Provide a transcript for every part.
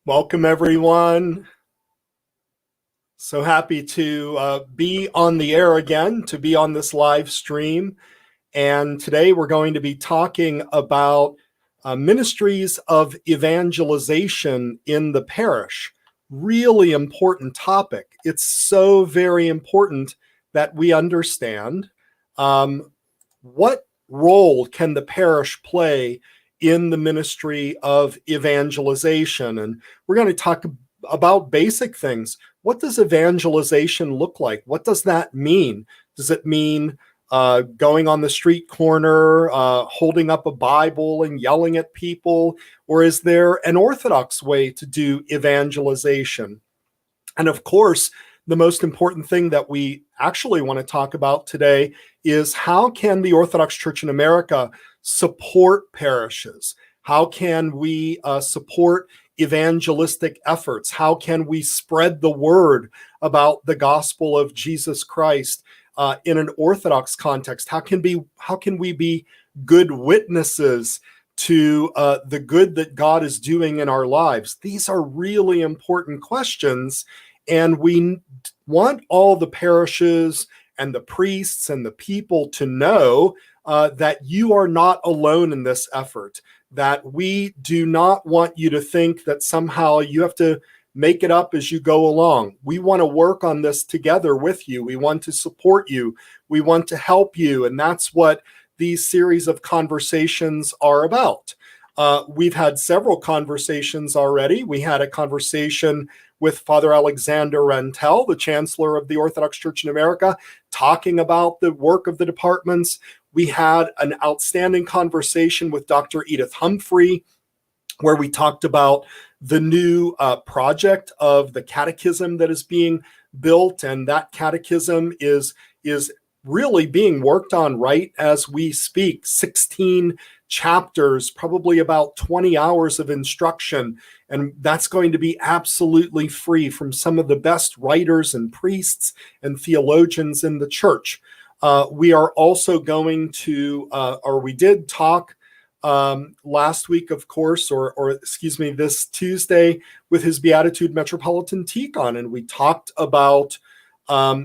Welcome, everyone. So happy to be on the air again, to be on this live stream. And today we're going to be talking about ministries of evangelization in the parish. Really important topic. It's so very important that we understand what role can the parish play in the ministry of evangelization. And we're going to talk about basic things. What does evangelization look like? What does that mean? Does it mean going on the street corner, holding up a Bible and yelling at people? Or is there an Orthodox way to do evangelization? And of course, the most important thing that we actually want to talk about today is how can the Orthodox Church in America support parishes? How can we support evangelistic efforts? How can we spread the word about the gospel of Jesus Christ in an Orthodox context? How can we be good witnesses to the good that God is doing in our lives? These are really important questions, and we want all the parishes and the priests and the people to know that you are not alone in this effort, that we do not want you to think that somehow you have to make it up as you go along. We want to work on this together with you. We want to support you. We want to help you. And that's what these series of conversations are about. We've had several conversations already. We had a conversation with Father Alexander Rantel, the Chancellor of the Orthodox Church in America, talking about the work of the departments. We had an outstanding conversation with Dr. Edith Humphrey, where we talked about the new project of the catechism that is being built, and that catechism is really being worked on right as we speak. 16 chapters, probably about 20 hours of instruction, and that's going to be absolutely free from some of the best writers and priests and theologians in the church. We are also going to, or we did talk last week, of course, or excuse me, this Tuesday with His Beatitude Metropolitan Tikhon, and we talked about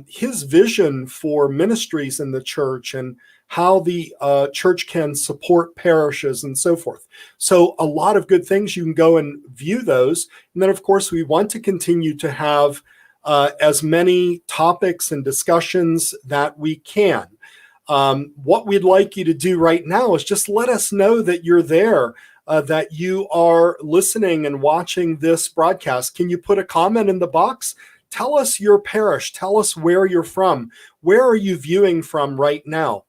his vision for ministries in the church and how the church can support parishes and so forth. So a lot of good things. You can go and view those. And then, of course, we want to continue to have as many topics and discussions that we can. What we'd like you to do right now is just let us know that you're there, that you are listening and watching this broadcast. Can you put a comment in the box? Tell us your parish. Tell us where you're from. Where are you viewing from right now?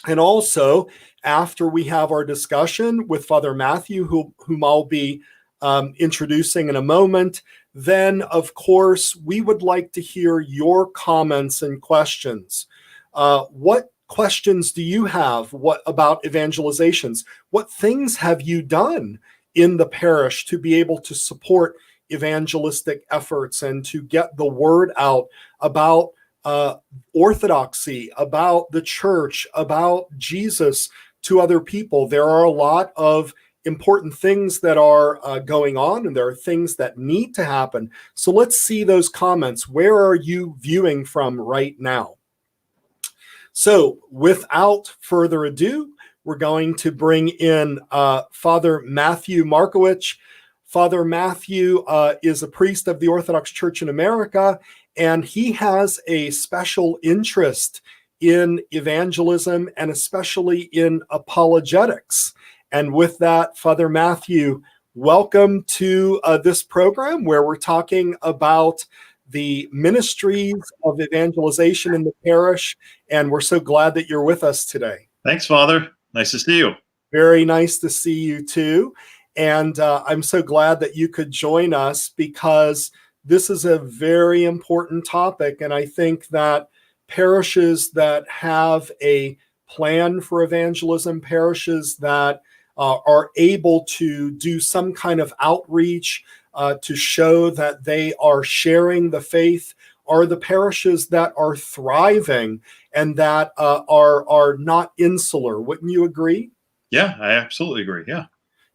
And also, after we have our discussion with Father Mathew, whom I'll be introducing in a moment, then, of course, we would like to hear your comments and questions. What questions do you have? What about evangelizations? What things have you done in the parish to be able to support evangelistic efforts and to get the word out about orthodoxy, about the church, about Jesus to other people? There are a lot of important things that are going on, and there are things that need to happen. So let's see those comments. Where are you viewing from right now? So without further ado, we're going to bring in Father Mathew MMarkewich. Father Mathew is a priest of the Orthodox Church in America, and he has a special interest in evangelism and especially in apologetics. And with that, Father Mathew, welcome to this program where we're talking about the ministries of evangelization in the parish. And we're so glad that you're with us today. Thanks, Father. Nice to see you. Very nice to see you too. And I'm so glad that you could join us because this is a very important topic. And I think that parishes that have a plan for evangelism, parishes that are able to do some kind of outreach to show that they are sharing the faith, are the parishes that are thriving and that are not insular. Wouldn't you agree? Yeah, I absolutely agree. Yeah.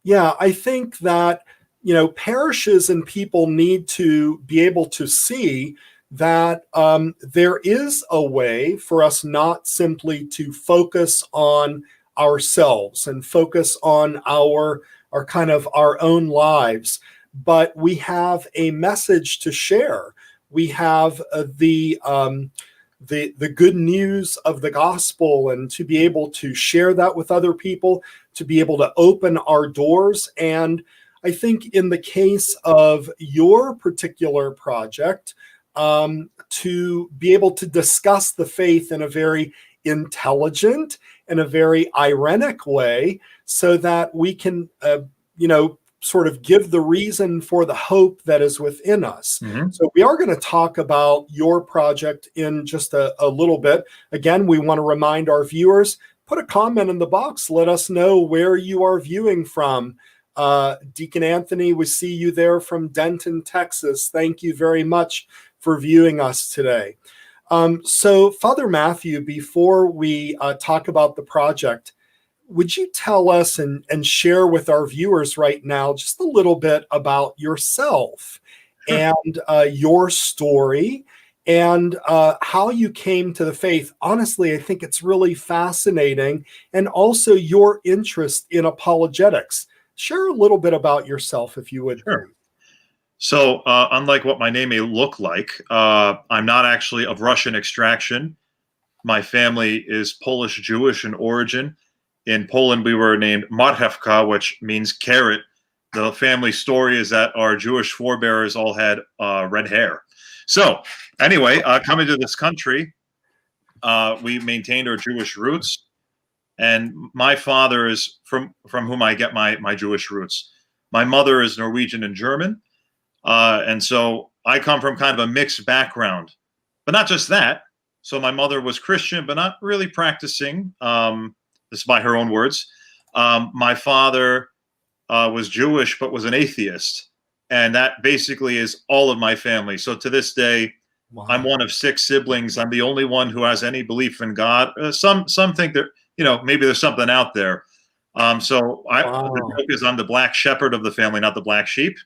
Yeah, I think that parishes and people need to be able to see that there is a way for us not simply to focus on ourselves and focus on our kind of our own lives, but we have a message to share. We have the good news of the gospel, and to be able to share that with other people, to be able to open our doors. And I think in the case of your particular project, to be able to discuss the faith in a very intelligent and a very ironic way, so that we can, sort of give the reason for the hope that is within us. Mm-hmm. So we are going to talk about your project in just a little bit. Again, we want to remind our viewers, put a comment in the box. Let us know where you are viewing from. Deacon Anthony, we see you there from Denton, Texas. Thank you very much for viewing us today. So Father Mathew, before we talk about the project, would you tell us and share with our viewers right now just a little bit about yourself and your story and how you came to the faith? Honestly, I think it's really fascinating, and also your interest in apologetics. Share a little bit about yourself, if you would. Sure. So, unlike what my name may look like, I'm not actually of Russian extraction. My family is Polish-Jewish in origin. In Poland, we were named Marchewka, which means carrot. The family story is that our Jewish forebears all had red hair. So, anyway, coming to this country, we maintained our Jewish roots. And my father is from whom I get my Jewish roots. My mother is Norwegian and German. And so I come from kind of a mixed background. But not just that. So my mother was Christian, but not really practicing. This is by her own words. My father was Jewish, but was an atheist. And that basically is all of my family. So to this day, wow. I'm one of 6 siblings. I'm the only one who has any belief in God. Some think that, maybe there's something out there. Wow. The joke is I'm the black shepherd of the family, not the black sheep.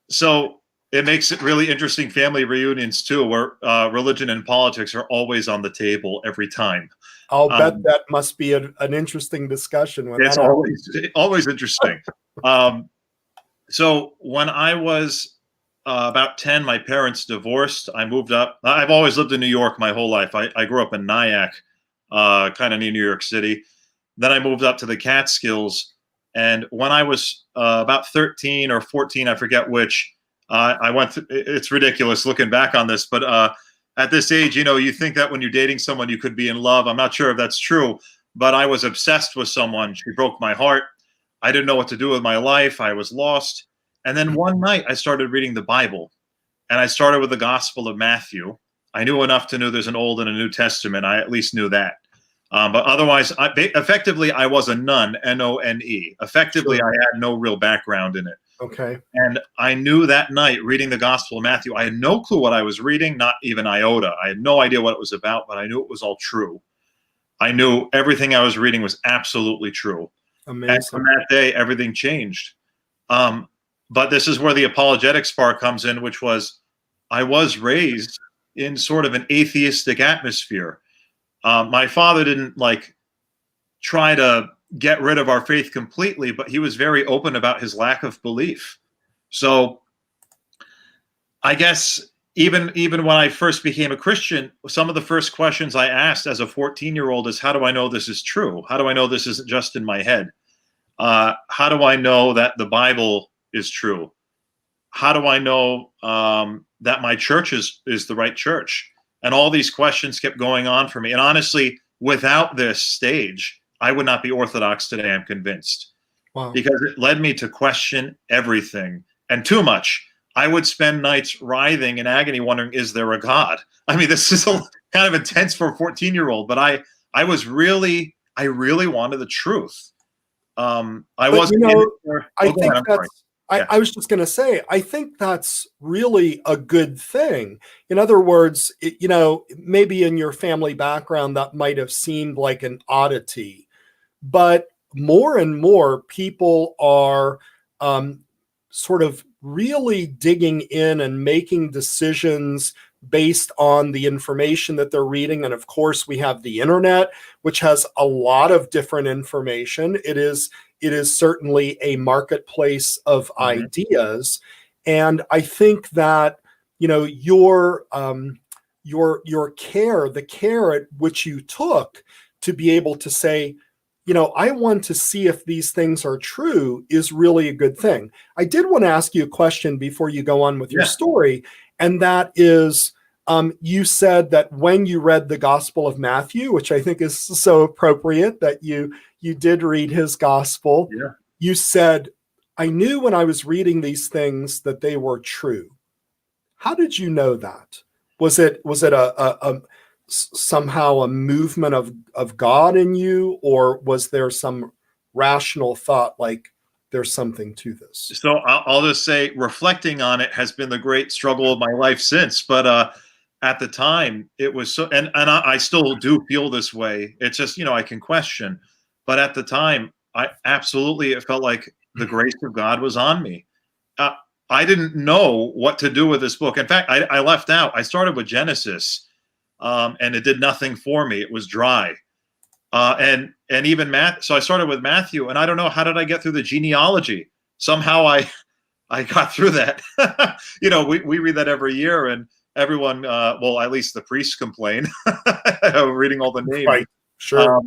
So it makes it really interesting family reunions too, where religion and politics are always on the table every time. I'll bet that must be an interesting discussion. When it's always interesting. So when I was about 10, my parents divorced. I moved up. I've always lived in New York my whole life. I grew up in Nyack, kind of near New York City. Then I moved up to the Catskills. And when I was about 13 or 14, I forget which, I went through, it's ridiculous looking back on this, but at this age, you think that when you're dating someone, you could be in love. I'm not sure if that's true, but I was obsessed with someone. She broke my heart. I didn't know what to do with my life. I was lost. And then one night I started reading the Bible, and I started with the Gospel of Matthew. I knew enough to know there's an Old and a New Testament. I at least knew that. But otherwise, effectively, I was a none, N-O-N-E. Effectively, sure. I had no real background in it. Okay. And I knew that night, reading the Gospel of Matthew, I had no clue what I was reading, not even iota. I had no idea what it was about, but I knew it was all true. I knew everything I was reading was absolutely true. Amazing. And from that day, everything changed. But this is where the apologetics part comes in, which was I was raised in sort of an atheistic atmosphere. My father didn't try to get rid of our faith completely, but he was very open about his lack of belief. So I guess even when I first became a Christian, some of the first questions I asked as a 14-year-old is, how do I know this is true? How do I know this isn't just in my head? How do I know that the Bible is true? How do I know that my church is the right church? And all these questions kept going on for me. And honestly, without this stage, I would not be Orthodox today, I'm convinced. Wow. Because it led me to question everything, and too much. I would spend nights writhing in agony wondering, is there a God? I mean, this is kind of intense for a 14-year-old, but I really wanted the truth. I was just going to say, I think that's really a good thing. In other words, maybe in your family background, that might have seemed like an oddity. But more and more people are sort of really digging in and making decisions based on the information that they're reading. And of course, we have the internet, which has a lot of different information. It is certainly a marketplace of ideas. And I think that, you know, your care, the care at which you took to be able to say, you know, I want to see if these things are true, is really a good thing. I did want to ask you a question before you go on with your story, and that is, you said that when you read the Gospel of Matthew, which I think is so appropriate that you did read his gospel, you said, I knew when I was reading these things that they were true. How did you know that? Was it a somehow a movement of God in you, or was there some rational thought like there's something to this? So I'll just say, reflecting on it has been the great struggle of my life since. But at the time, it was so, and I still do feel this way. It's just, you know, I can question. But at the time, it felt like the grace of God was on me. I didn't know what to do with this book. In fact, I left out. I started with Genesis, and it did nothing for me. It was dry. And even so I started with Matthew, and I don't know, how did I get through the genealogy? Somehow I got through that. You know, we read that every year, and everyone, well, at least the priests complain, reading all the names. Right, sure.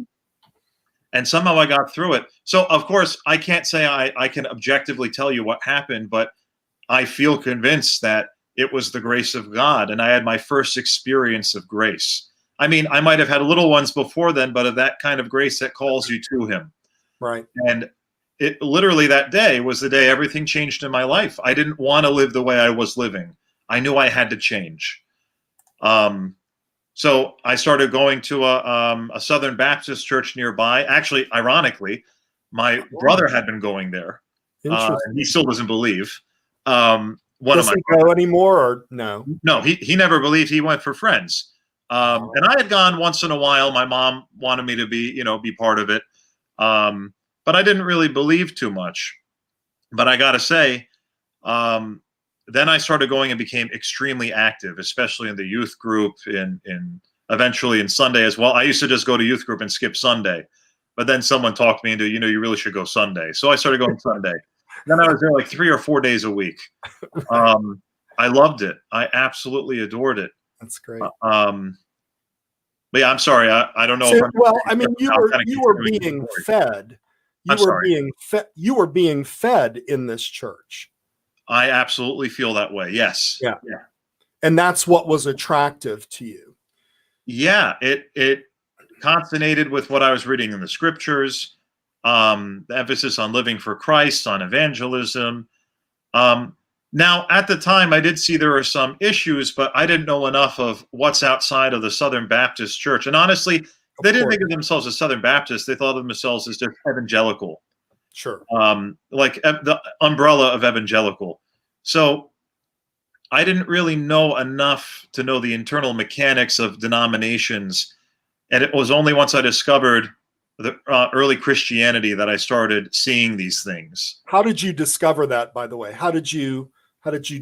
And somehow I got through it. So, of course, I can't say I can objectively tell you what happened, but I feel convinced that it was the grace of God, and I had my first experience of grace. I mean, I might have had little ones before then, but of that kind of grace that calls you to him. Right. And it literally, that day was the day everything changed in my life. I didn't want to live the way I was living. I knew I had to change. So I started going to a Southern Baptist church nearby. Actually, ironically, my brother had been going there. He still doesn't believe. Does he go anymore, or no? No, he never believed. He went for friends. And I had gone once in a while. My mom wanted me to be part of it. But I didn't really believe too much. But I got to say, then I started going and became extremely active, especially in the youth group, eventually in Sunday as well. I used to just go to youth group and skip Sunday. But then someone talked me into, you really should go Sunday. So I started going Sunday. Then I was there like 3 or 4 days a week. I loved it. I absolutely adored it. That's great. But yeah, I'm sorry. I don't know. Well, I mean, you were being fed. You were being fed in this church. I absolutely feel that way. Yes. Yeah. And that's what was attractive to you. Yeah. It consonnated with what I was reading in the scriptures. The emphasis on living for Christ, on evangelism. Now, at the time, I did see there were some issues, but I didn't know enough of what's outside of the Southern Baptist Church. And honestly, they didn't think of themselves as Southern Baptists. They thought of themselves as just evangelical. Sure. Like the umbrella of evangelical. So I didn't really know enough to know the internal mechanics of denominations. And it was only once I discovered the early Christianity that I started seeing these things. How did you discover that, by the way? How did you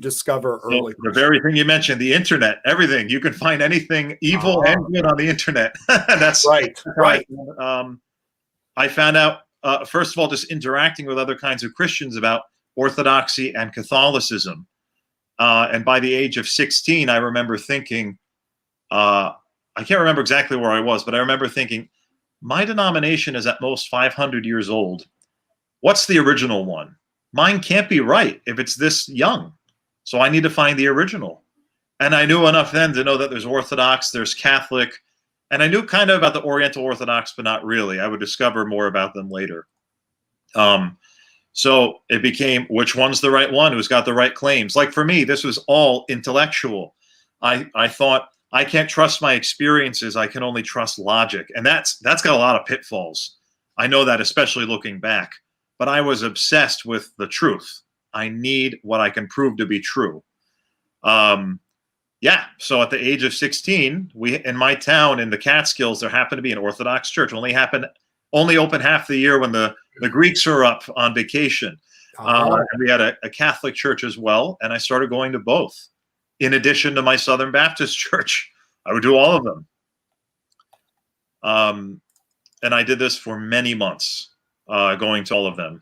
discover early? The very thing you mentioned, the internet, everything. You can find anything evil and good on the internet. That's right. Right. I found out, first of all, just interacting with other kinds of Christians about Orthodoxy and Catholicism. And by the age of 16, I remember thinking, I can't remember exactly where I was, but I remember thinking, my denomination is at most 500 years old. What's the original one? Mine can't be right if it's this young. So I need to find the original. And I knew enough then to know that there's Orthodox, there's Catholic, and I knew kind of about the Oriental Orthodox, but not really. I would discover more about them later. So it became, which one's the right one? Who's got the right claims? Like for me, this was all intellectual. I thought, I can't trust my experiences. I can only trust logic. And that's got a lot of pitfalls. I know that, especially looking back. But I was obsessed with the truth. I need what I can prove to be true. Yeah. So at the age of 16, in my town in the Catskills, there happened to be an Orthodox church. Only only open half the year when the Greeks are up on vacation. And we had a Catholic church as well, and I started going to both. In addition to my Southern Baptist church, I would do all of them. And I did this for many months, going to all of them.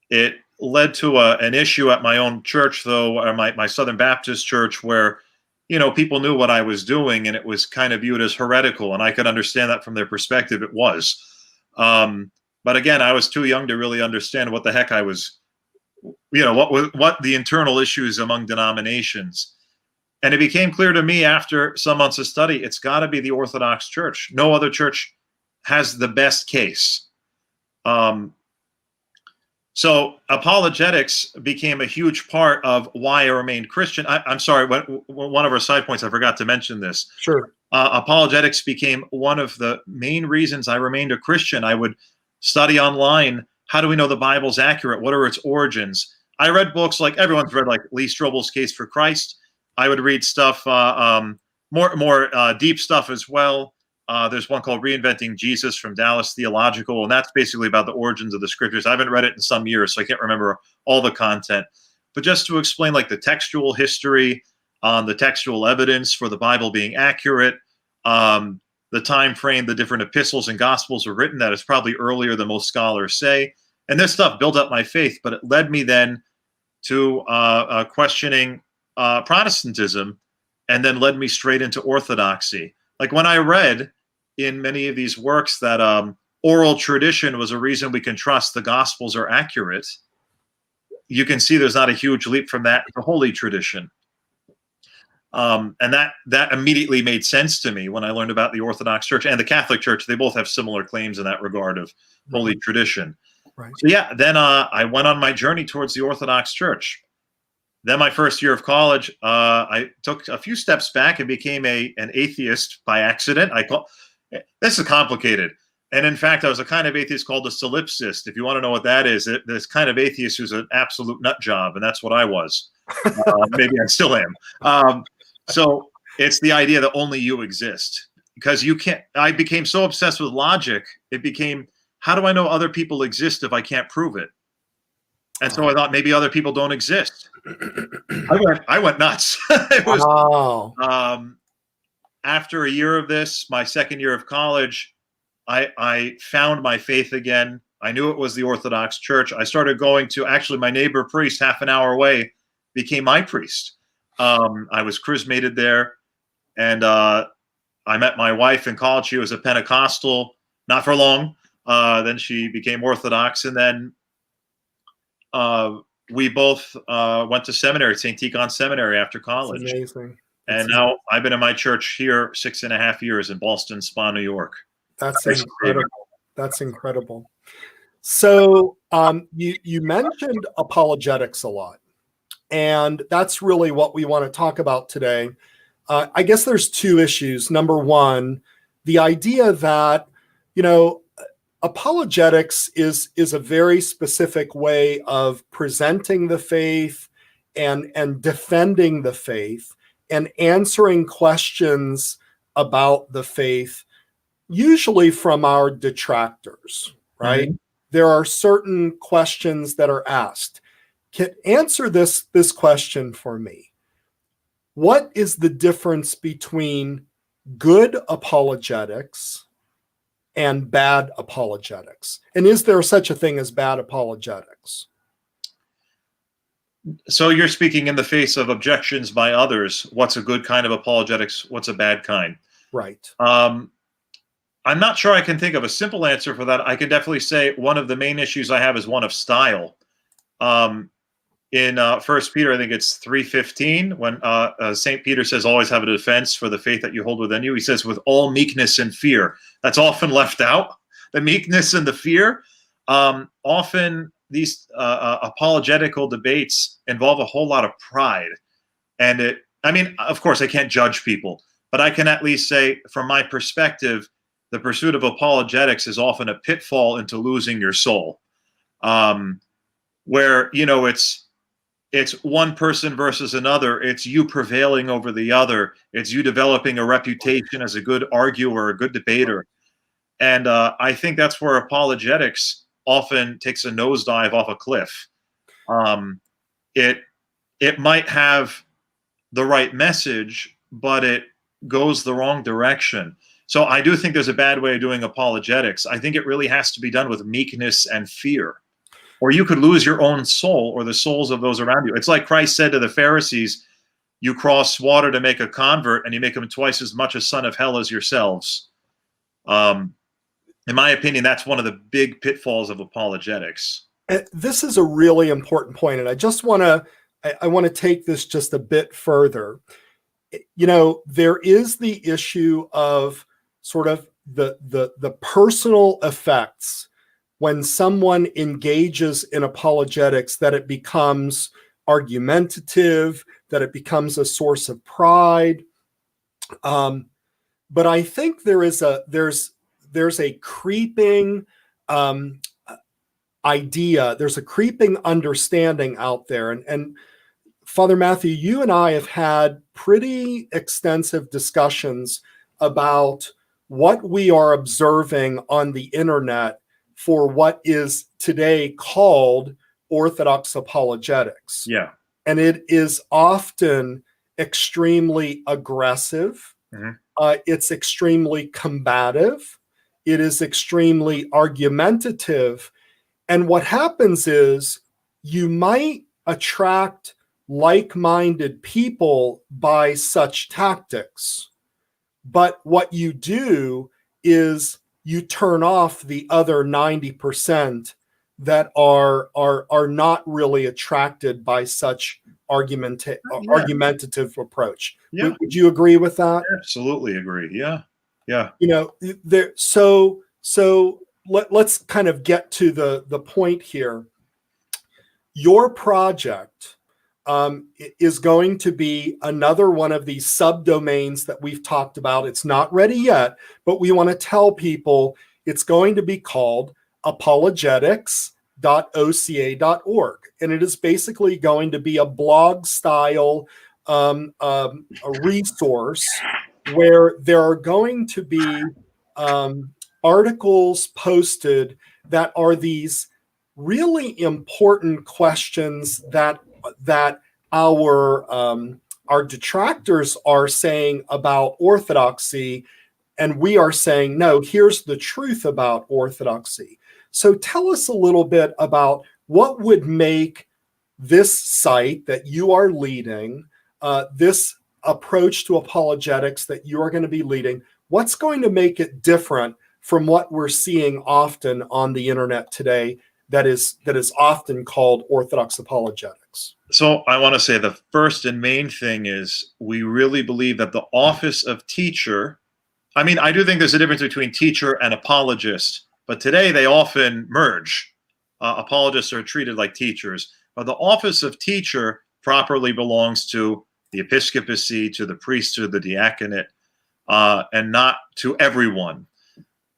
It led to an issue at my own church, though, or my Southern Baptist church, where, people knew what I was doing, and it was kind of viewed as heretical, and I could understand that from their perspective. It was. But again, I was too young to really understand what the heck I was, what the internal issues among denominations. And it became clear to me after some months of study, it's got to be the Orthodox Church. No other church has the best case. So apologetics became a huge part of why I remained Christian. I'm sorry, one of our side points, I forgot to mention this. Sure. Apologetics became one of the main reasons I remained a Christian. I would study online. How do we know the Bible's accurate? What are its origins? I read books like everyone's read, like Lee Strobel's Case for Christ. I would read stuff, more deep stuff as well. There's one called Reinventing Jesus from Dallas Theological, and that's basically about the origins of the scriptures. I haven't read it in some years, so I can't remember all the content. But just to explain like the textual history, the textual evidence for the Bible being accurate, the time frame the different epistles and gospels were written, that is probably earlier than most scholars say. And this stuff built up my faith, but it led me then to questioning Protestantism, and then led me straight into Orthodoxy. Like when I read in many of these works that oral tradition was a reason we can trust the Gospels are accurate, you can see there's not a huge leap from that to holy tradition. And that immediately made sense to me when I learned about the Orthodox Church and the Catholic Church. They both have similar claims in that regard of holy tradition. Right. So yeah, then I went on my journey towards the Orthodox Church. Then my first year of college, I took a few steps back and became an atheist by accident. This is complicated. And in fact, I was a kind of atheist called a solipsist. If you want to know what that is, this kind of atheist who's an absolute nut job, and that's what I was. Maybe I still am. So it's the idea that only you exist. Because you can't, I became so obsessed with logic, it became, how do I know other people exist if I can't prove it? And so I thought maybe other people don't exist. I went nuts. It was, after a year of this, my second year of college, I found my faith again. I knew it was the Orthodox Church. I started going to, actually, my neighbor priest half an hour away became my priest. I was chrismated there, and I met my wife in college. She was a Pentecostal, not for long. Then she became Orthodox, and then we both went to seminary, St. Tikhon Seminary, after college. That's amazing. And now I've been in my church here 6.5 years in Ballston Spa, New York. That's incredible. That's incredible. So you mentioned apologetics a lot, and that's really what we want to talk about today. I guess there's two issues. Number one, the idea that, apologetics is a very specific way of presenting the faith and defending the faith and answering questions about the faith, usually from our detractors, right? Mm-hmm. There are certain questions that are asked. Answer this question for me. What is the difference between good apologetics and bad apologetics? And is there such a thing as bad apologetics? So you're speaking in the face of objections by others. What's a good kind of apologetics? What's a bad kind? Right. I'm not sure I can think of a simple answer for that. I can definitely say one of the main issues I have is one of style. In 1 Peter, I think it's 3:15, when St. Peter says, always have a defense for the faith that you hold within you. He says, with all meekness and fear. That's often left out, the meekness and the fear. Often these apologetical debates involve a whole lot of pride. And of course, I can't judge people, but I can at least say, from my perspective, the pursuit of apologetics is often a pitfall into losing your soul. Where, it's one person versus another. It's you prevailing over the other. It's you developing a reputation as a good arguer, a good debater. And I think that's where apologetics often takes a nosedive off a cliff. It might have the right message, but it goes the wrong direction. So I do think there's a bad way of doing apologetics. I think it really has to be done with meekness and fear, or you could lose your own soul or the souls of those around you. It's like Christ said to the Pharisees, you cross water to make a convert and you make him twice as much a son of hell as yourselves. In my opinion, that's one of the big pitfalls of apologetics. This is a really important point, and I just want to take this just a bit further. You know, there is the issue of sort of the personal effects when someone engages in apologetics, that it becomes argumentative, that it becomes a source of pride. But I think there's a creeping idea, there's a creeping understanding out there. And Father Mathew, you and I have had pretty extensive discussions about what we are observing on the internet for what is today called Orthodox apologetics. Yeah. And it is often extremely aggressive. Mm-hmm. It's extremely combative. It is extremely argumentative. And what happens is you might attract like-minded people by such tactics. But what you do is you turn off the other 90% that are not really attracted by such argumentative approach. Yeah. Would you agree with that? I absolutely agree. Yeah. Yeah. You know, let's kind of get to the point here. Your project is going to be another one of these subdomains that we've talked about. It's not ready yet, but we want to tell people it's going to be called apologetics.oca.org. And it is basically going to be a blog style a resource where there are going to be articles posted that are these really important questions that our detractors are saying about orthodoxy, and we are saying, no, here's the truth about orthodoxy. So tell us a little bit about what would make this site that you are leading, this approach to apologetics that you are going to be leading, what's going to make it different from what we're seeing often on the internet today that is often called Orthodox apologetics? So I want to say the first and main thing is we really believe that the office of teacher, I mean, I do think there's a difference between teacher and apologist, but today they often merge. Apologists are treated like teachers, but the office of teacher properly belongs to the episcopacy, to the priesthood, the diaconate, and not to everyone.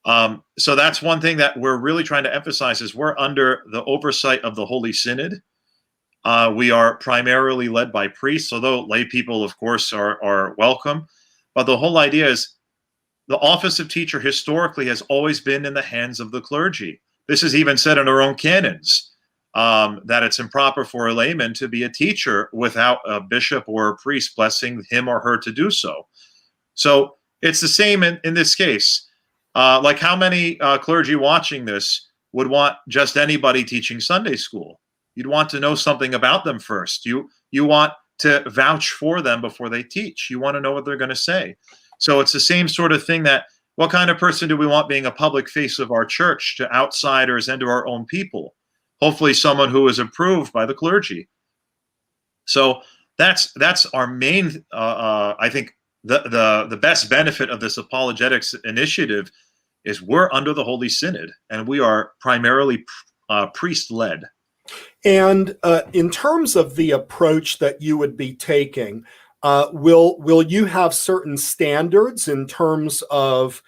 So that's one thing that we're really trying to emphasize is we're under the oversight of the Holy Synod. We are primarily led by priests, although lay people, of course, are welcome. But the whole idea is the office of teacher historically has always been in the hands of the clergy. This is even said in our own canons, that it's improper for a layman to be a teacher without a bishop or a priest blessing him or her to do so. So it's the same in this case. Like how many clergy watching this would want just anybody teaching Sunday school? You'd want to know something about them first. You want to vouch for them before they teach. You want to know what they're going to say. So it's the same sort of thing that what kind of person do we want being a public face of our church to outsiders and to our own people? Hopefully someone who is approved by the clergy. So that's our main, I think the best benefit of this apologetics initiative is we're under the Holy Synod and we are primarily priest-led. And in terms of the approach that you would be taking, will you have certain standards in terms of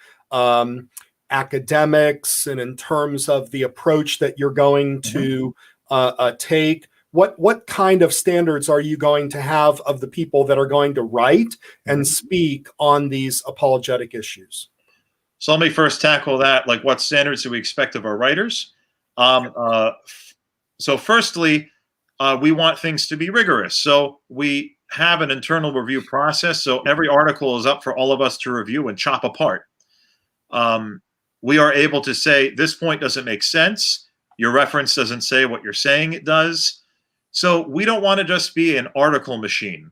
academics and in terms of the approach that you're going to take? What kind of standards are you going to have of the people that are going to write and speak on these apologetic issues? So let me first tackle that. Like, what standards do we expect of our writers? So firstly, we want things to be rigorous. So we have an internal review process. So every article is up for all of us to review and chop apart. We are able to say, this point doesn't make sense. Your reference doesn't say what you're saying it does. So we don't want to just be an article machine,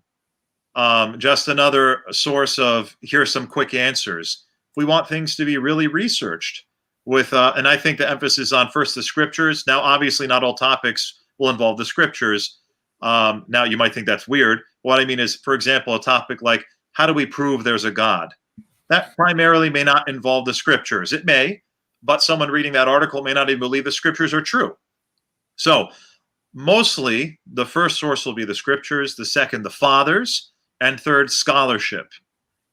just another source of, here's some quick answers. We want things to be really researched with, and I think the emphasis on first the scriptures. Now, obviously, not all topics will involve the scriptures. Now, you might think that's weird. What I mean is, for example, a topic like, how do we prove there's a God? That primarily may not involve the scriptures. It may, but someone reading that article may not even believe the scriptures are true. So mostly, the first source will be the scriptures, the second, the fathers, and third, scholarship.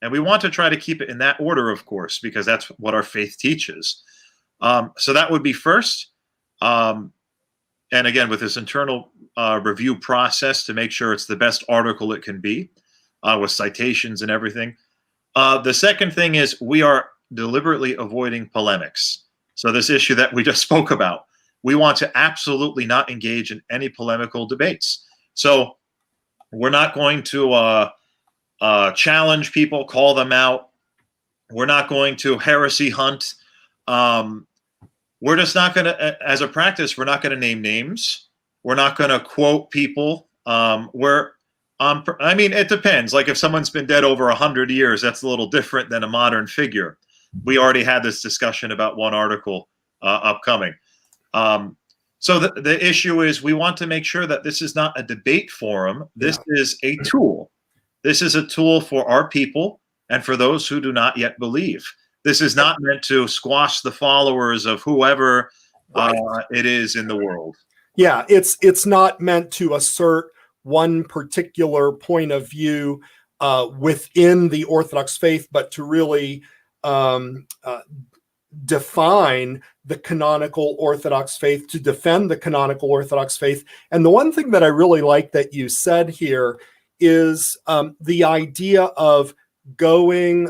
And we want to try to keep it in that order, of course, because that's what our faith teaches. So that would be first. And again, with this internal review process to make sure it's the best article it can be, with citations and everything. The second thing is we are deliberately avoiding polemics. So this issue that we just spoke about, we want to absolutely not engage in any polemical debates. So we're not going to challenge people, call them out. We're not going to heresy hunt. We're just not going to, as a practice, we're not going to name names. We're not going to quote people. I mean, it depends. Like if someone's been dead over 100 years, that's a little different than a modern figure. We already had this discussion about one article upcoming. So the issue is we want to make sure that this is not a debate forum. This is a tool. This is a tool for our people and for those who do not yet believe. This is not meant to squash the followers of whoever it is in the world. Yeah, it's not meant to assert one particular point of view within the Orthodox faith, but to really define the canonical Orthodox faith, to defend the canonical Orthodox faith. And the one thing that I really like that you said here is the idea of going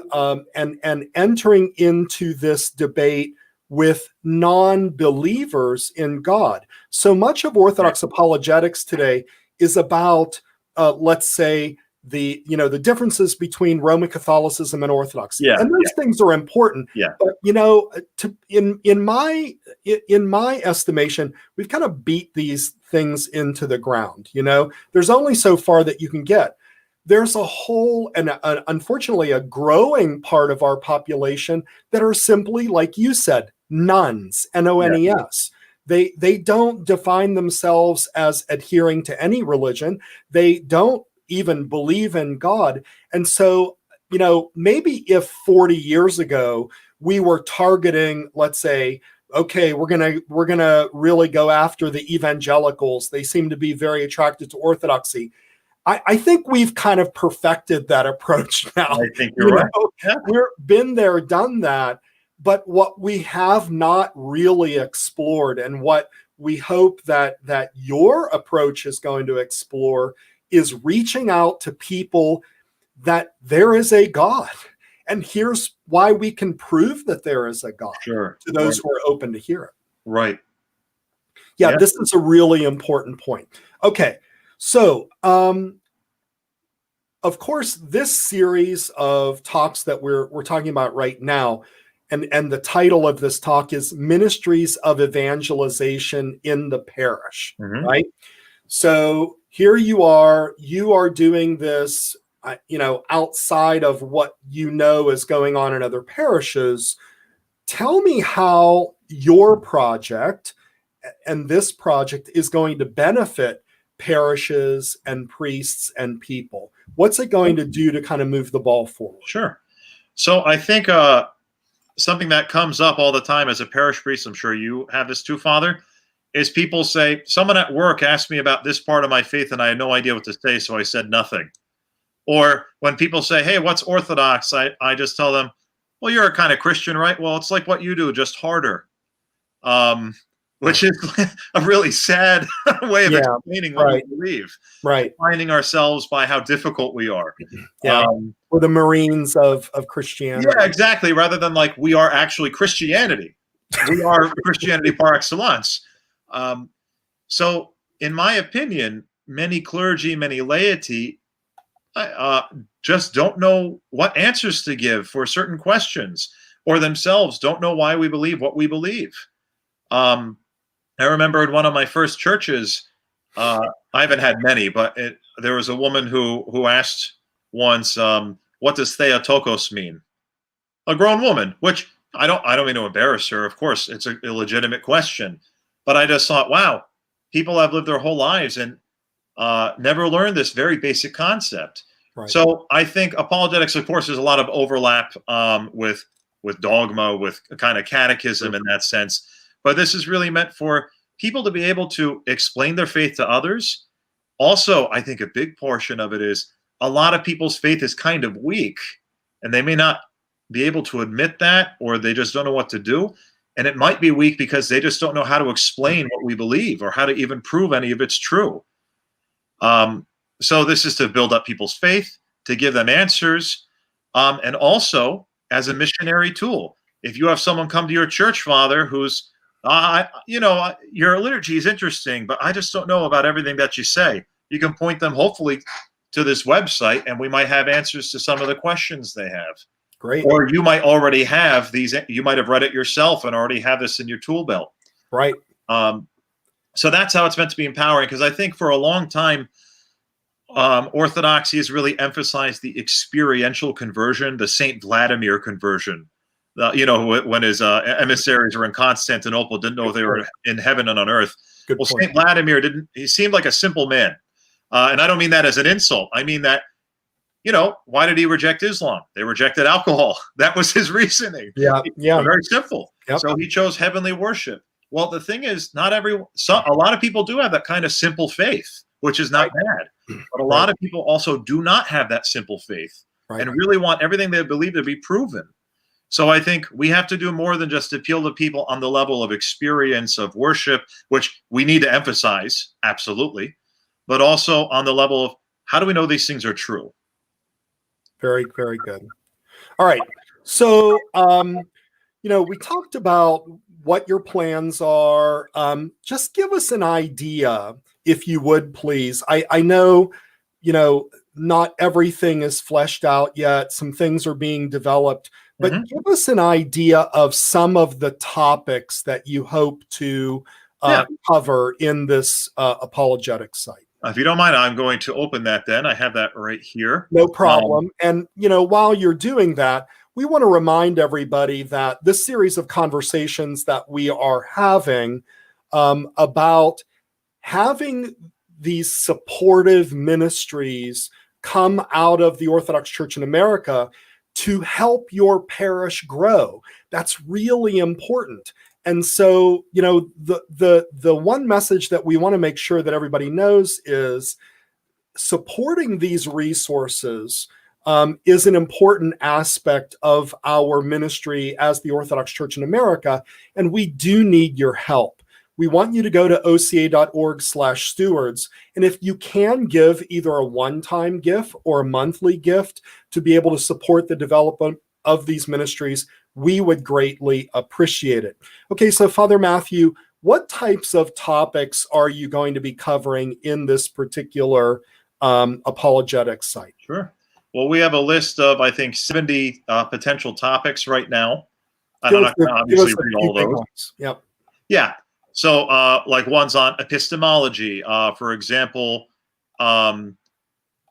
and entering into this debate with non-believers in God. So much of Orthodox apologetics today is about, let's say, the differences between Roman Catholicism and Orthodoxy, and those things are important. But in my estimation, we've kind of beat these things into the ground. There's only so far that you can get. There's a whole and unfortunately a growing part of our population that are simply, like you said, nones, N-O-N-E-S. They don't define themselves as adhering to any religion. They don't even believe in God. And so, maybe if 40 years ago we were targeting, let's say, okay, we're gonna really go after the evangelicals. They seem to be very attracted to orthodoxy. I think we've kind of perfected that approach now. I think you're right. We've been there, done that. But what we have not really explored, and what we hope that your approach is going to explore, is reaching out to people that there is a God. And here's why we can prove that there is a God to those who are open to hear it. Right. Yeah, this is a really important point. Okay, so of course, this series of talks that we're talking about right now, and the title of this talk is Ministries of Evangelization in the Parish, right? So here you are doing this, outside of what is going on in other parishes. Tell me how your project and this project is going to benefit parishes and priests and people. What's it going to do to kind of move the ball forward? Sure. So I think something that comes up all the time as a parish priest, I'm sure you have this too, Father, is people say, someone at work asked me about this part of my faith and I had no idea what to say, so I said nothing. Or when people say, hey, what's Orthodox? I just tell them, well, you're a kind of Christian, right? Well, it's like what you do, just harder. which is a really sad way of Yeah, explaining what right, we believe. right. Defining ourselves by how difficult we are. Yeah, we're the Marines of Christianity. Yeah, exactly. Rather than like we are actually Christianity, we are Christianity par excellence. Um, so, in my opinion, many clergy, many laity, just don't know what answers to give for certain questions, or themselves don't know why we believe what we believe. Um, I remember in one of my first churches, I haven't had many, but there was a woman who asked once, "What does Theotokos mean?" A grown woman, which I don't mean to embarrass her. Of course, it's a legitimate question, but I just thought, wow, people have lived their whole lives and never learned this very basic concept. Right. So I think apologetics, of course, there's a lot of overlap with dogma, with a kind of catechism in that sense. But this is really meant for people to be able to explain their faith to others. Also, I think a big portion of it is a lot of people's faith is kind of weak, and they may not be able to admit that, or they just don't know what to do. And it might be weak because they just don't know how to explain what we believe or how to even prove any of it's true. So this is to build up people's faith, to give them answers, and also as a missionary tool. If you have someone come to your church father who's, your liturgy is interesting, but I just don't know about everything that you say, you can point them hopefully to this website, and we might have answers to some of the questions they have. Great. Or you might already have these, you might have read it yourself and already have this in your tool belt. Right. So that's how it's meant to be empowering, because I think for a long time, Orthodoxy has really emphasized the experiential conversion, the Saint Vladimir conversion. When his emissaries were in Constantinople, didn't know if they were in heaven and on earth. Good well, point. Saint Vladimir he seemed like a simple man. And I don't mean that as an insult. I mean that, why did he reject Islam? They rejected alcohol. That was his reasoning. Yeah. Very simple. Yep. So he chose heavenly worship. Well, the thing is, a lot of people do have that kind of simple faith, which is not bad. But a lot of people also do not have that simple faith and really want everything they believe to be proven. So I think we have to do more than just appeal to people on the level of experience of worship, which we need to emphasize, absolutely, but also on the level of how do we know these things are true? Very, very good. All right. So, we talked about what your plans are. Just give us an idea, if you would, please. I know, not everything is fleshed out yet. Some things are being developed, but give us an idea of some of the topics that you hope to cover in this apologetics site. If you don't mind, I'm going to open that then. I have that right here. No problem. And, while you're doing that, we want to remind everybody that this series of conversations that we are having about having these supportive ministries come out of the Orthodox Church in America to help your parish grow. That's really important. And so, the one message that we want to make sure that everybody knows is supporting these resources is an important aspect of our ministry as the Orthodox Church in America, and we do need your help. We want you to go to oca.org/stewards, and if you can give either a one-time gift or a monthly gift to be able to support the development of these ministries, we would greatly appreciate it. Okay, so Father Mathew, what types of topics are you going to be covering in this particular apologetics site? Sure. Well, we have a list of, I think, 70 potential topics right now. I'm not going to obviously read all those. Yep. Yeah. So, like ones on epistemology, for example. I'm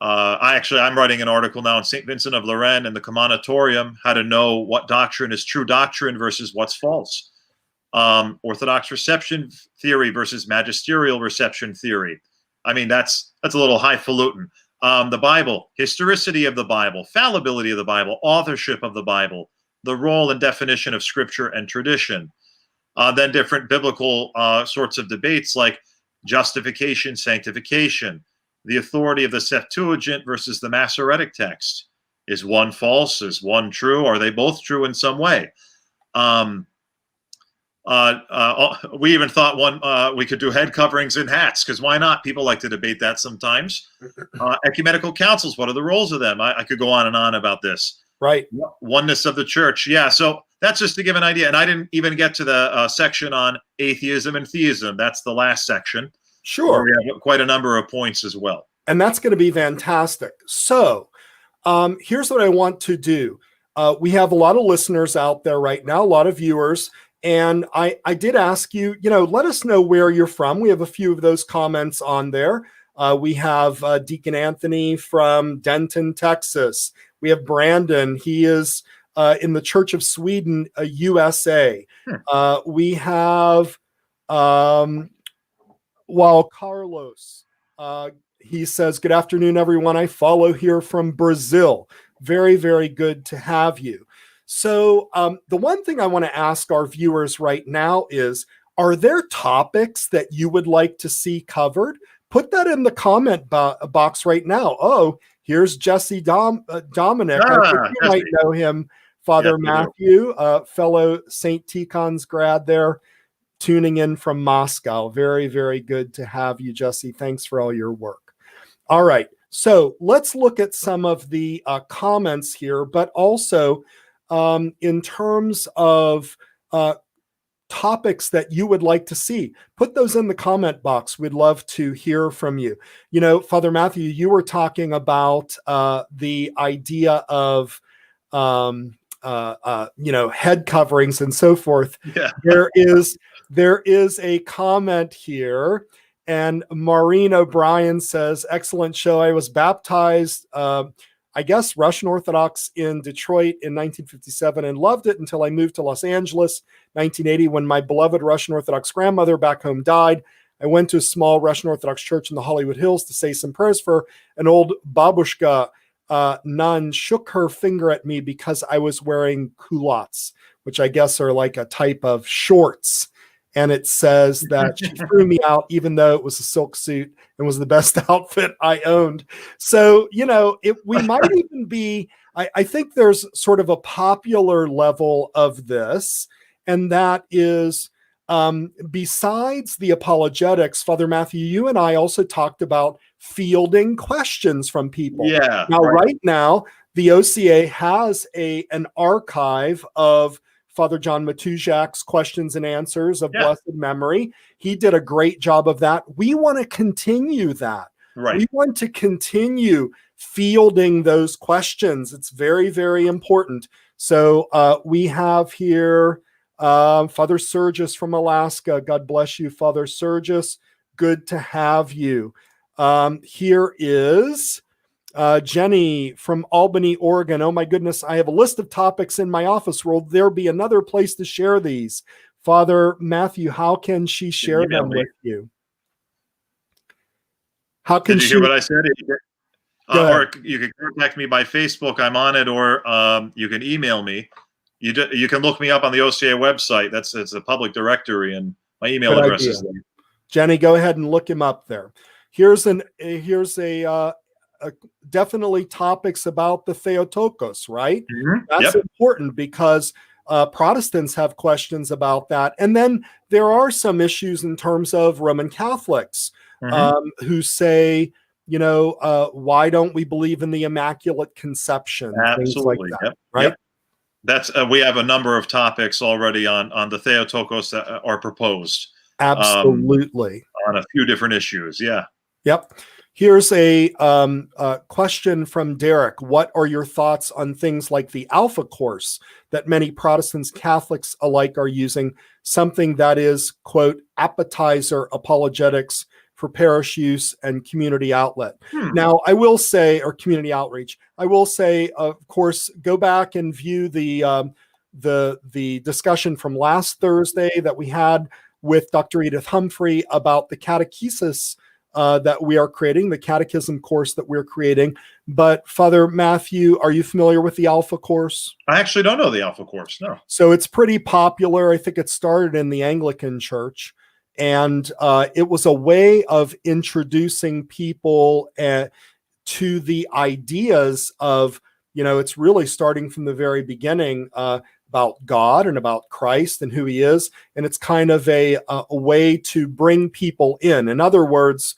writing an article now on St. Vincent of Lérins and the Commonitorium, how to know what doctrine is true doctrine versus what's false. Orthodox reception theory versus magisterial reception theory. I mean, that's a little highfalutin. The Bible, historicity of the Bible, fallibility of the Bible, authorship of the Bible, the role and definition of Scripture and tradition. Then different biblical sorts of debates like justification, sanctification, the authority of the Septuagint versus the Masoretic text. Is one false? Is one true? Are they both true in some way? We even thought we could do head coverings and hats, because why not? People like to debate that sometimes. Ecumenical councils, what are the roles of them? I could go on and on about this. Right. Oneness of the church. Yeah, so that's just to give an idea. And I didn't even get to the section on atheism and theism. That's the last section. Sure. We have quite a number of points as well. And that's going to be fantastic. So here's what I want to do. We have a lot of listeners out there right now, a lot of viewers. And I did ask you, let us know where you're from. We have a few of those comments on there. We have Deacon Anthony from Denton, Texas. We have Brandon. He is in the Church of Sweden, USA. We have, Carlos, he says, good afternoon, everyone. I follow here from Brazil. Very, very good to have you. So the one thing I want to ask our viewers right now is, are there topics that you would like to see covered? Put that in the comment box right now. Oh, here's Jesse Dominic. I think you might know him, Father Matthew, fellow St. Tikhon's grad there, tuning in from Moscow. Very, very good to have you, Jesse. Thanks for all your work. All right. So let's look at some of the comments here, but also in terms of topics that you would like to see, put those in the comment box. We'd love to hear from you. Father Matthew, you were talking about the idea of, head coverings and so forth. Yeah. There is a comment here. And Maureen O'Brien says, excellent show. I was baptized, I guess, Russian Orthodox in Detroit in 1957 and loved it until I moved to Los Angeles, 1980, when my beloved Russian Orthodox grandmother back home died. I went to a small Russian Orthodox church in the Hollywood Hills to say some prayers for an old babushka. Nun shook her finger at me because I was wearing culottes, which I guess are like a type of shorts. And it says that she threw me out, even though it was a silk suit and was the best outfit I owned. So, we might even be, I think there's sort of a popular level of this, and that is, besides the apologetics, Father Matthew, you and I also talked about fielding questions from people. Yeah. Now, right now, the OCA has an archive of Father John Matuszak's questions and answers of blessed memory. He did a great job of that. We want to continue that. Right. We want to continue fielding those questions. It's very, very important. So we have here Father Sergius from Alaska. God bless you, Father Sergius. Good to have you. Here is Jenny from Albany, Oregon. Oh my goodness, I have a list of topics in my office. Will there be another place to share these? Father Matthew, how can she share them with you? How can she? Did you hear what I said? Or you can contact me by Facebook. I'm on it, or you can email me. You can look me up on the OCA website. It's a public directory, and my email address is there. Jenny, go ahead and look him up there. Here's definitely topics about the Theotokos, right? Mm-hmm. That's important because Protestants have questions about that. And then there are some issues in terms of Roman Catholics who say, why don't we believe in the Immaculate Conception? Absolutely. Things like that, right? That's we have a number of topics already on the Theotokos that are proposed. Absolutely. On a few different issues. Yeah. Yep. Here's a question from Derek. What are your thoughts on things like the Alpha course that many Protestants, Catholics alike are using? Something that is, quote, appetizer apologetics for parish use and community outlet. Now, I will say, or community outreach, I will say, of course, go back and view the discussion from last Thursday that we had with Dr. Edith Humphrey about the catechesis that we are creating, the catechism course that we're creating. But Father Matthew, are you familiar with the Alpha course? I actually don't know the Alpha course, no. So it's pretty popular. I think it started in the Anglican Church. And it was a way of introducing people to the ideas of, it's really starting from the very beginning. about God and about Christ and who he is. And it's kind of a way to bring people in other words,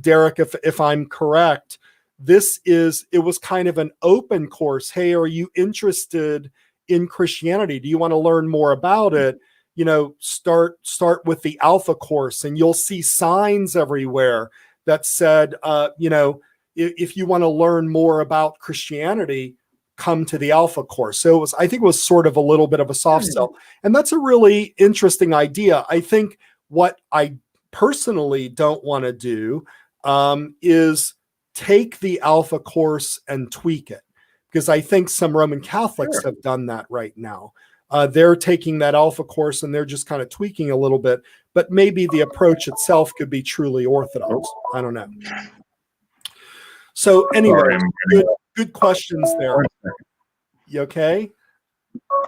Derek, if I'm correct, it was kind of an open course. Hey, are you interested in Christianity? Do you want to learn more about it? Start with the Alpha course, and you'll see signs everywhere that said, if you want to learn more about Christianity, come to the Alpha course. So I think it was sort of a little bit of a soft sell. And that's a really interesting idea. I think what I personally don't want to do is take the Alpha course and tweak it, because I think some Roman Catholics have done that right now. They're taking that Alpha course and they're just kind of tweaking a little bit, but maybe the approach itself could be truly Orthodox. I don't know. So anyway, good questions there. You okay?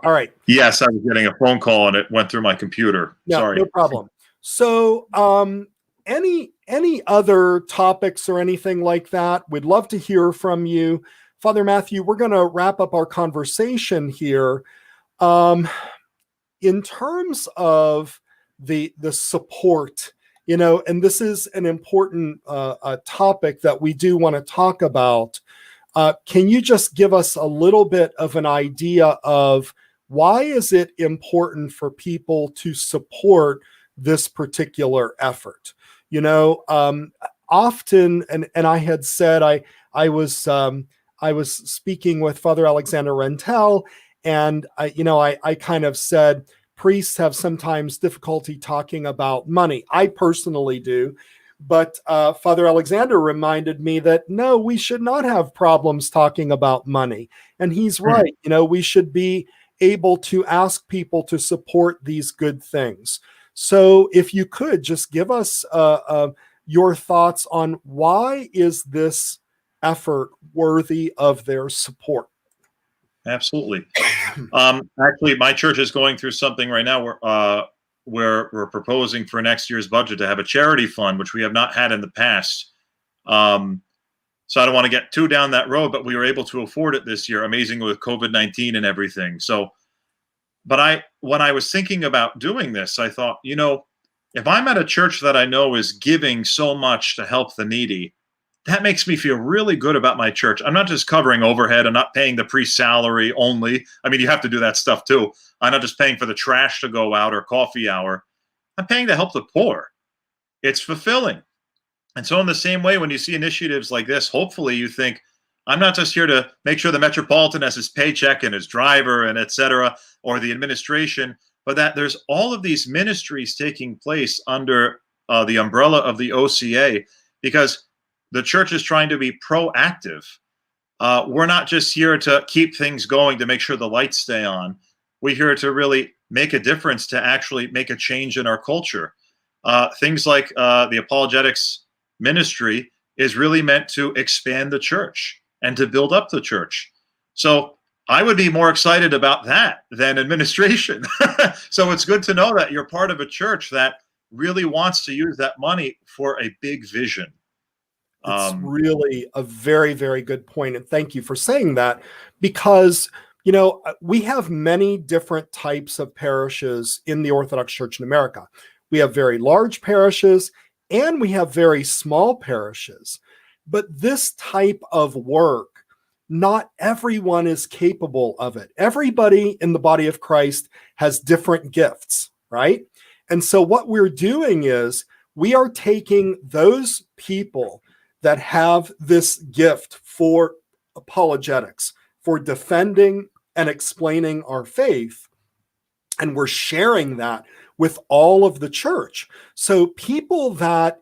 All right. Yes, I was getting a phone call and it went through my computer. Sorry. No problem. So any other topics or anything like that? We'd love to hear from you. Father Mathew, we're going to wrap up our conversation here. In terms of the support, and this is an important topic that we do want to talk about. Can you just give us a little bit of an idea of why is it important for people to support this particular effort? Often, and I had said I was speaking with Father Alexander Rentel, and I kind of said priests have sometimes difficulty talking about money. I personally do. But Father Alexander reminded me that, no, we should not have problems talking about money. And he's right. We should be able to ask people to support these good things. So if you could just give us your thoughts on why is this effort worthy of their support? Absolutely. Actually, my church is going through something right now where we're proposing for next year's budget to have a charity fund, which we have not had in the past. So I don't want to get too down that road, but we were able to afford it this year, amazing with COVID-19 and everything. So, but when I was thinking about doing this, I thought, if I'm at a church that I know is giving so much to help the needy, that makes me feel really good about my church. I'm not just covering overhead. I'm not paying the priest salary only. I mean, you have to do that stuff too. I'm not just paying for the trash to go out or coffee hour. I'm paying to help the poor. It's fulfilling. And so in the same way, when you see initiatives like this, hopefully you think, I'm not just here to make sure the Metropolitan has his paycheck and his driver and et cetera, or the administration, but that there's all of these ministries taking place under the umbrella of the OCA, because the church is trying to be proactive. We're not just here to keep things going to make sure the lights stay on. We're here to really make a difference, to actually make a change in our culture. Things like the Apologetics ministry is really meant to expand the church and to build up the church. So I would be more excited about that than administration. So it's good to know that you're part of a church that really wants to use that money for a big vision. It's really a very, very good point. And thank you for saying that, because, we have many different types of parishes in the Orthodox Church in America. We have very large parishes and we have very small parishes. But this type of work, not everyone is capable of it. Everybody in the body of Christ has different gifts, right? And so what we're doing is we are taking those people that have this gift for apologetics, for defending and explaining our faith, and we're sharing that with all of the church. So people that,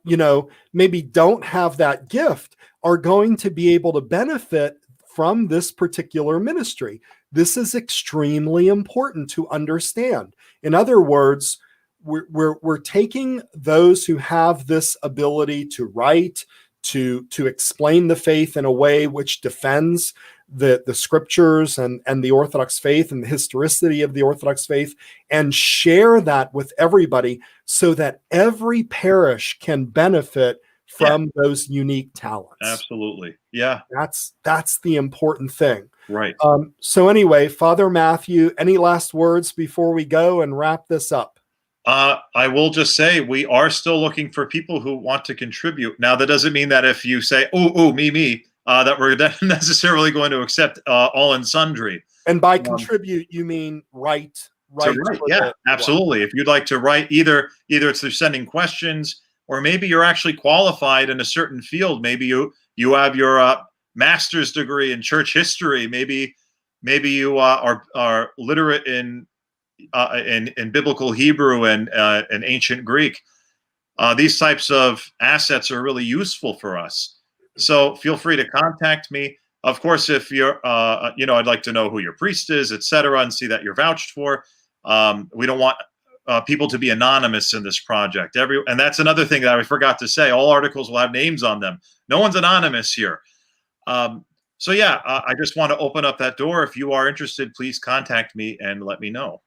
maybe don't have that gift are going to be able to benefit from this particular ministry. This is extremely important to understand. In other words, we're taking those who have this ability to write, to explain the faith in a way which defends the scriptures and the Orthodox faith and the historicity of the Orthodox faith, and share that with everybody so that every parish can benefit from those unique talents. Absolutely. Yeah. That's the important thing. Right. So anyway, Father Mathew, any last words before we go and wrap this up? I will just say we are still looking for people who want to contribute. Now, that doesn't mean that if you say, "Oh, me," that we're necessarily going to accept all and sundry. And by contribute, you mean write. Yeah, absolutely. If you'd like to write, either it's through sending questions, or maybe you're actually qualified in a certain field. Maybe you have your master's degree in church history. Maybe you are literate in biblical Hebrew and ancient Greek. These types of assets are really useful for us. So feel free to contact me. Of course, if you're, I'd like to know who your priest is, etc., and see that you're vouched for. We don't want people to be anonymous in this project. And that's another thing that I forgot to say. All articles will have names on them. No one's anonymous here. So yeah, I just want to open up that door. If you are interested, please contact me and let me know.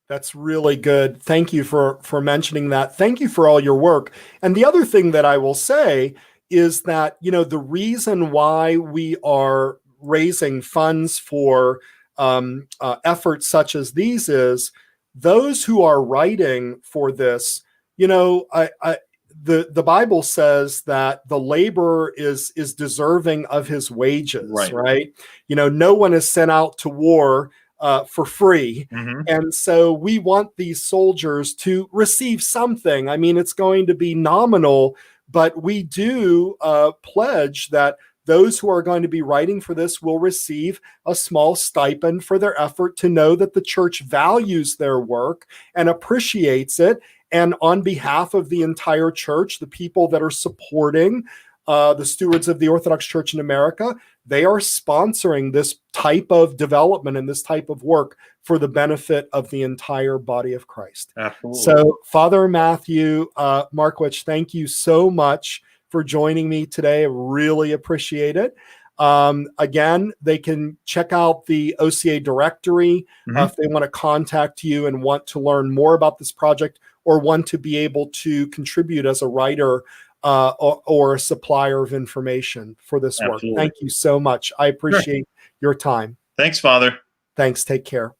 That's really good. Thank you for mentioning that. Thank you for all your work. And the other thing that I will say is that, the reason why we are raising funds for efforts such as these is those who are writing for this, the Bible says that the laborer is deserving of his wages, right? No one is sent out to war for free. Mm-hmm. And so we want these soldiers to receive something. I mean, it's going to be nominal, but we do pledge that those who are going to be writing for this will receive a small stipend for their effort to know that the church values their work and appreciates it. And on behalf of the entire church, the people that are supporting the stewards of the Orthodox Church in America, they are sponsoring this type of development and this type of work for the benefit of the entire body of Christ. Absolutely. So, Father Mathew MMarkewich, thank you so much for joining me today. I really appreciate it. Again, they can check out the OCA directory if they want to contact you and want to learn more about this project or want to be able to contribute as a writer or a supplier of information for this work. Thank you so much. I appreciate your time. Thanks, Father. Thanks. Take care.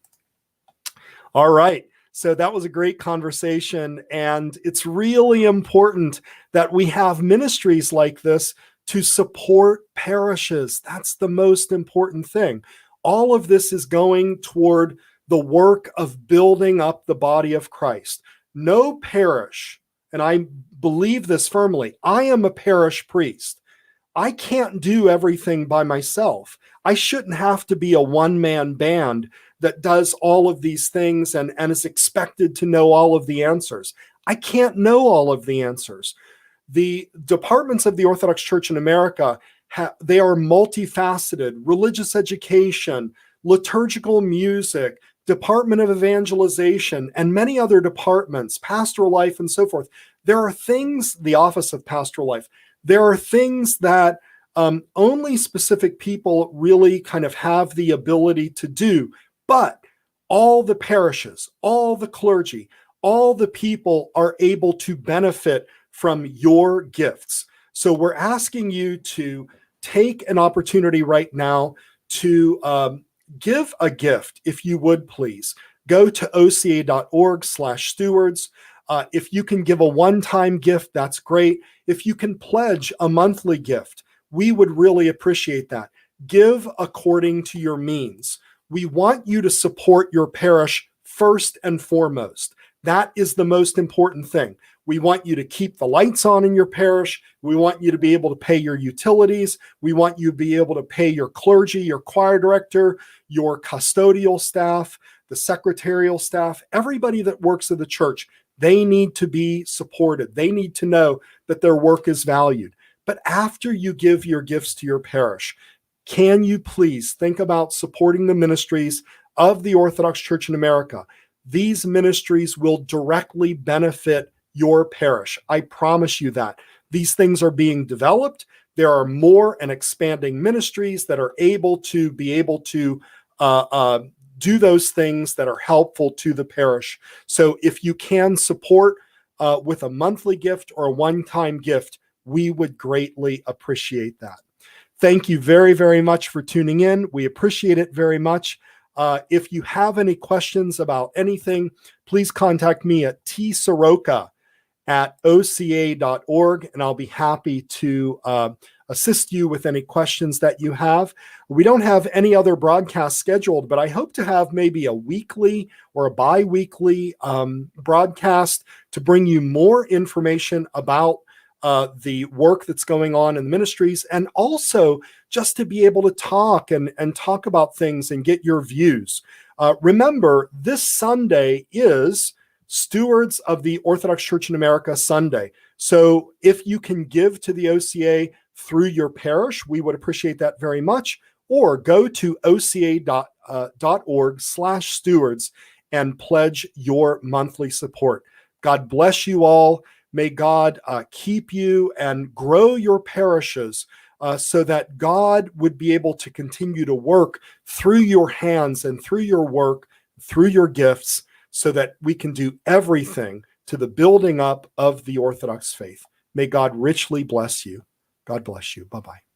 All right. So that was a great conversation. And it's really important that we have ministries like this to support parishes. That's the most important thing. All of this is going toward the work of building up the body of Christ. No parish, and I believe this firmly, I am a parish priest. I can't do everything by myself. I shouldn't have to be a one-man band that does all of these things and is expected to know all of the answers. I can't know all of the answers. The departments of the Orthodox Church in America, they are multifaceted: religious education, liturgical music, Department of Evangelization, and many other departments, pastoral life, and so forth. There are things, the Office of Pastoral Life, there are things that only specific people really kind of have the ability to do. But all the parishes, all the clergy, all the people are able to benefit from your gifts. So we're asking you to take an opportunity right now to give a gift, if you would please. Go to oca.org/stewards. If you can give a one-time gift, that's great. If you can pledge a monthly gift, we would really appreciate that. Give according to your means. We want you to support your parish first and foremost. That is the most important thing. We want you to keep the lights on in your parish. We want you to be able to pay your utilities. We want you to be able to pay your clergy, your choir director, your custodial staff, the secretarial staff, everybody that works at the church. They need to be supported. They need to know that their work is valued. But after you give your gifts to your parish, can you please think about supporting the ministries of the Orthodox Church in America? These ministries will directly benefit your parish. I promise you that. These things are being developed. There are more and expanding ministries that are able to do those things that are helpful to the parish. So if you can support with a monthly gift or a one-time gift, we would greatly appreciate that. Thank you very, very much for tuning in. We appreciate it very much. If you have any questions about anything, please contact me at tsoroka@oca.org, and I'll be happy to assist you with any questions that you have. We don't have any other broadcasts scheduled, but I hope to have maybe a weekly or a bi-weekly broadcast to bring you more information about the work that's going on in the ministries, and also just to be able to talk and talk about things and get your views. Remember, this Sunday is Stewards of the Orthodox Church in America Sunday. So if you can give to the OCA through your parish, we would appreciate that very much. Or go to oca.org/stewards and pledge your monthly support. God bless you all. May God keep you and grow your parishes so that God would be able to continue to work through your hands and through your work, through your gifts, so that we can do everything to the building up of the Orthodox faith. May God richly bless you. God bless you. Bye-bye.